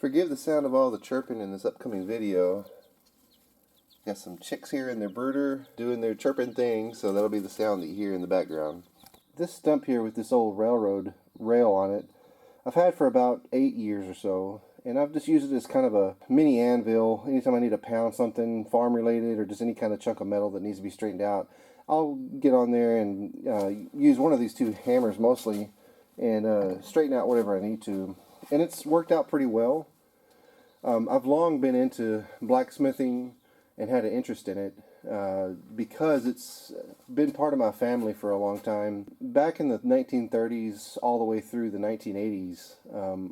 Forgive the sound of all the chirping in this upcoming video. Got some chicks here in their brooder doing their chirping thing, so that'll be the sound that you hear in the background. This stump here with this old railroad rail on it, I've had for about 8 years or so, and I've just used it as kind of a mini anvil. Anytime I need to pound something farm related or just any kind of chunk of metal that needs to be straightened out, I'll get on there and use one of these two hammers mostly and straighten out whatever I need to. And it's worked out pretty well. I've long been into blacksmithing and had an interest in it because it's been part of my family for a long time. Back in the 1930s all the way through the 1980s,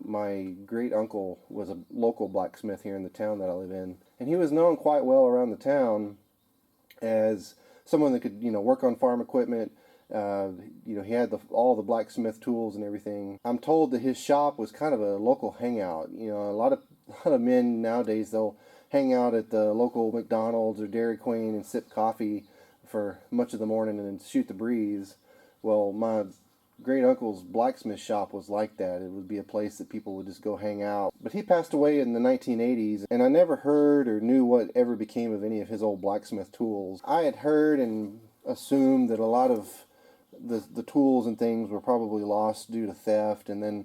my great uncle was a local blacksmith here in the town that I live in, and he was known quite well around the town as someone that could, work on farm equipment. He had all the blacksmith tools and everything. I'm told that his shop was kind of a local hangout. A lot of men nowadays, they'll hang out at the local McDonald's or Dairy Queen and sip coffee for much of the morning and then shoot the breeze. Well, my great uncle's blacksmith shop was like that. It would be a place that people would just go hang out. But he passed away in the 1980s, and I never heard or knew what ever became of any of his old blacksmith tools. I had heard and assumed that a lot of the tools and things were probably lost due to theft, and then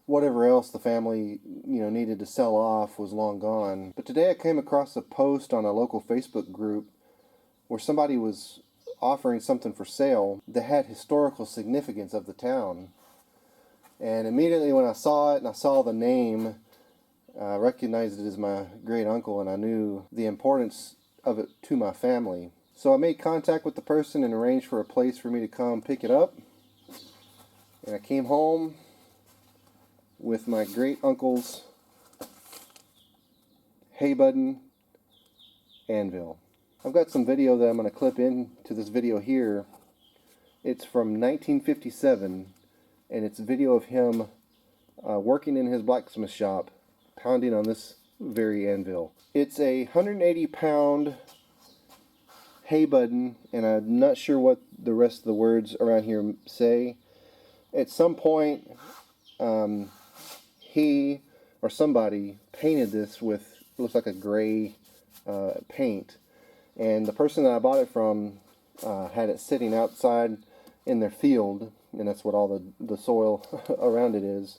whatever else the family needed to sell off was long gone. But today I came across a post on a local Facebook group where somebody was offering something for sale that had historical significance of the town. And immediately when I saw it and I saw the name, I recognized it as my great uncle, and I knew the importance of it to my family. So I made contact with the person and arranged for a place for me to come pick it up. And I came home with my great uncle's Hay Budden anvil. I've got some video that I'm going to clip into this video here. It's from 1957, and it's a video of him working in his blacksmith shop, pounding on this very anvil. It's a 180-pound Hay Budden, and I'm not sure what the rest of the words around here say. At some point, he or somebody painted this with, looks like a gray paint, and the person that I bought it from had it sitting outside in their field, and that's what all the soil around it is.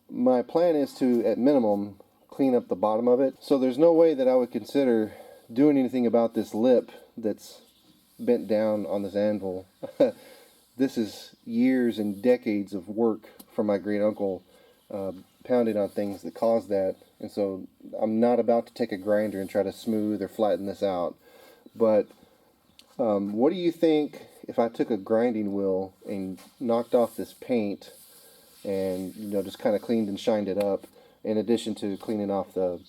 My plan is to, at minimum, clean up the bottom of it, so there's no way that I would consider doing anything about this lip that's bent down on this anvil. This is years and decades of work from my great uncle pounding on things that caused that, and so I'm not about to take a grinder and try to smooth or flatten this out. But what do you think if I took a grinding wheel and knocked off this paint and just kind of cleaned and shined it up, in addition to cleaning off the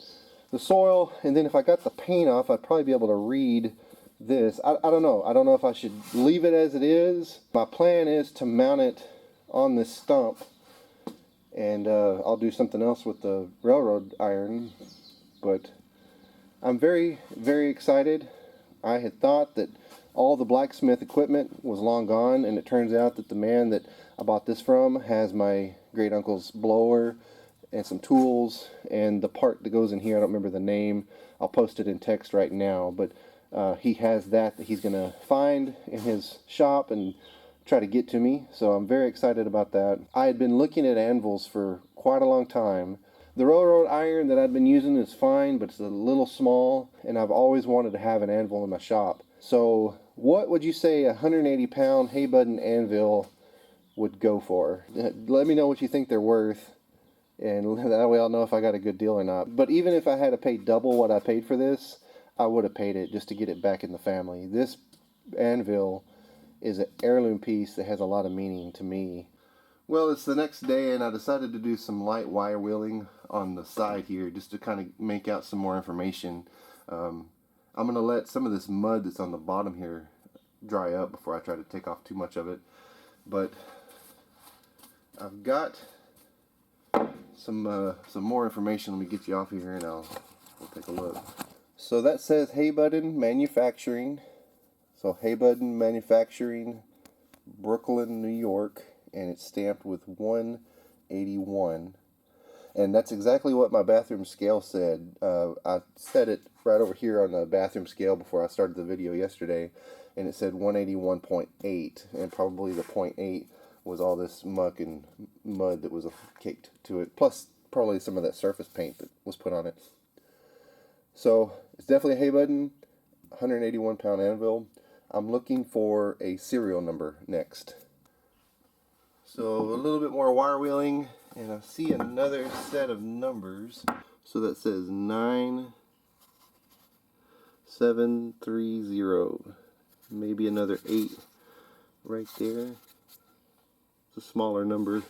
soil? And then if I got the paint off, I'd probably be able to read this. I don't know. I don't know if I should leave it as it is. My plan is to mount it on this stump, and I'll do something else with the railroad iron. But I'm very, very excited. I had thought that all the blacksmith equipment was long gone, and it turns out that the man that I bought this from has my great uncle's blower and some tools, and the part that goes in here, I don't remember the name. I'll post it in text right now, but he has that he's going to find in his shop and try to get to me, so I'm very excited about that. I had been looking at anvils for quite a long time. The railroad iron that I've been using is fine, but it's a little small, and I've always wanted to have an anvil in my shop. So what would you say a 180-pound Hay Budden anvil would go for? Let me know what you think they're worth, and that way I'll know if I got a good deal or not. But even if I had to pay double what I paid for this, I would have paid it just to get it back in the family. This anvil is an heirloom piece that has a lot of meaning to me. Well, it's the next day, and I decided to do some light wire wheeling on the side here just to kind of make out some more information. I'm going to let some of this mud that's on the bottom here dry up before I try to take off too much of it. But I've got some more information. Let me get you off here and we'll take a look. So that says Hay Budden Manufacturing. So Hay Budden Manufacturing, Brooklyn, New York, and it's stamped with 181. And that's exactly what my bathroom scale said. I set it right over here on the bathroom scale before I started the video yesterday, and it said 181.8, and probably the .8 was all this muck and mud that was caked to it, plus probably some of that surface paint that was put on it. So it's definitely a Hay Budden 181 pound anvil. I'm looking for a serial number next. So a little bit more wire wheeling, and I see another set of numbers. So that says 9730. Maybe another 8 right there. It's a smaller number.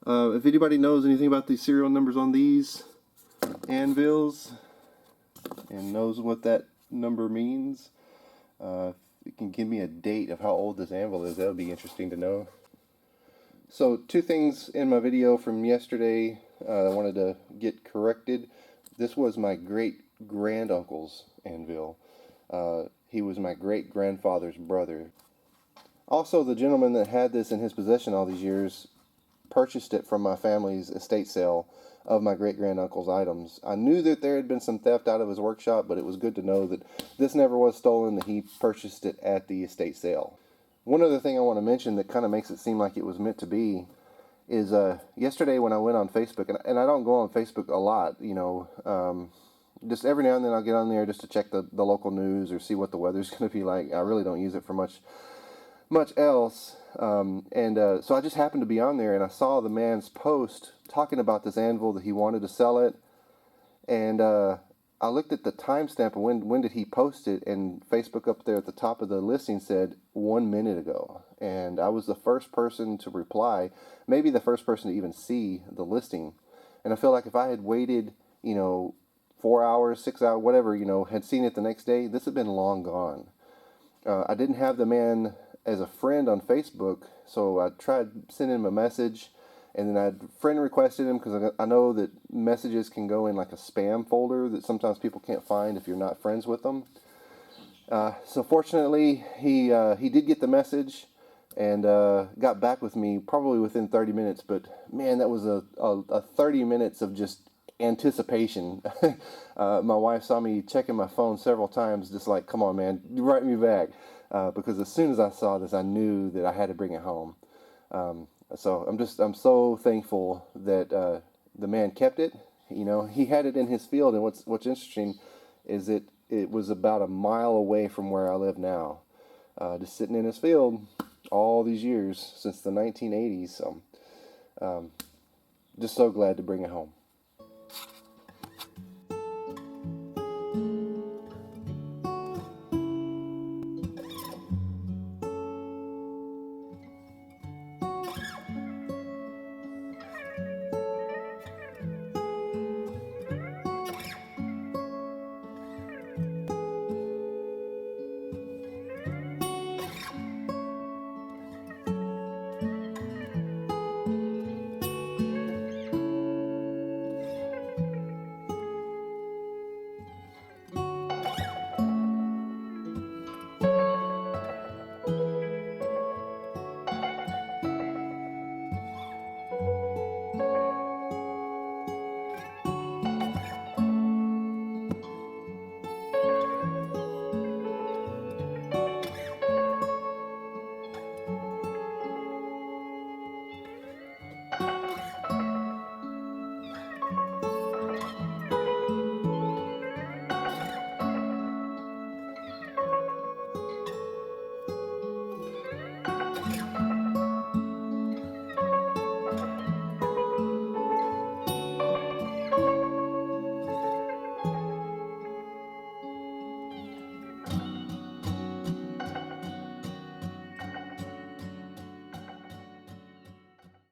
If anybody knows anything about these serial numbers on these anvils and knows what that number means, if you can give me a date of how old this anvil is, that would be interesting to know. So 2 things in my video from yesterday I wanted to get corrected. This was my great-granduncle's anvil. He was my great-grandfather's brother. Also, the gentleman that had this in his possession all these years purchased it from my family's estate sale of my great-granduncle's items. I knew that there had been some theft out of his workshop, but it was good to know that this never was stolen, that he purchased it at the estate sale. One other thing I want to mention that kind of makes it seem like it was meant to be is yesterday when I went on Facebook, and I don't go on Facebook a lot, you know, just every now and then I'll get on there just to check the local news or see what the weather's going to be like. I really don't use it for much else. So I just happened to be on there, and I saw the man's post talking about this anvil, that he wanted to sell it, and I looked at the timestamp of when did he post it, and Facebook up there at the top of the listing said 1 minute ago. And I was the first person to reply, maybe the first person to even see the listing. And I feel like if I had waited, you know, 4 hours, 6 hours, whatever, you know, had seen it the next day, this had been long gone. I didn't have the man as a friend on Facebook, so I tried sending him a message, and then I friend requested him because I know that messages can go in like a spam folder that sometimes people can't find if you're not friends with them. So fortunately, he did get the message and got back with me probably within 30 minutes. But man, that was a 30 minutes of just anticipation. My wife saw me checking my phone several times, just like, come on, man, write me back. Because as soon as I saw this, I knew that I had to bring it home. So I'm so thankful that the man kept it. You know, he had it in his field, and what's interesting is that it was about a mile away from where I live now, just sitting in his field all these years since the 1980s. So just so glad to bring it home.